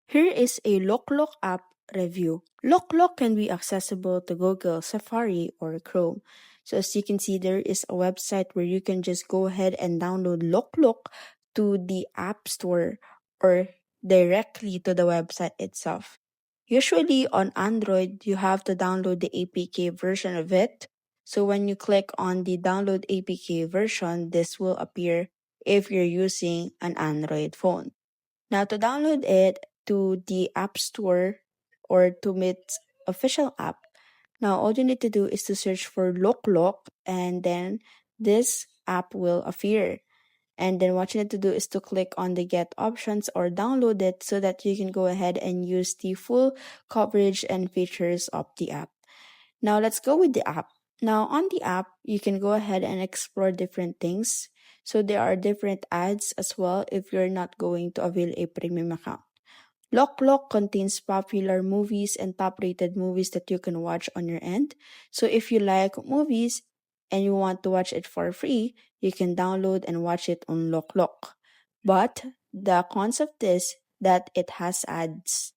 Here is a LokLok app review. LokLok can be accessible to Google, Safari, or Chrome. So as you can see, there is a website where you can just go ahead and download LokLok to the App Store or directly to the website itself. Usually on Android, you have to download the APK version of it. So when you click on the download APK version, this will appear if you're using an Android phone. Now, to download it to the App Store or to its official app, now all you need to do is to search for LokLok and then this app will appear. And then what you need to do is to click on the get options or download it so that you can go ahead and use the full coverage and features of the app. Now let's go with the app. Now on the app, you can go ahead and explore different things. So there are different ads as well if you're not going to avail a premium account. LokLok contains popular movies and top-rated movies that you can watch on your end. So if you like movies and you want to watch it for free, you can download and watch it on LokLok. But the concept is that it has ads.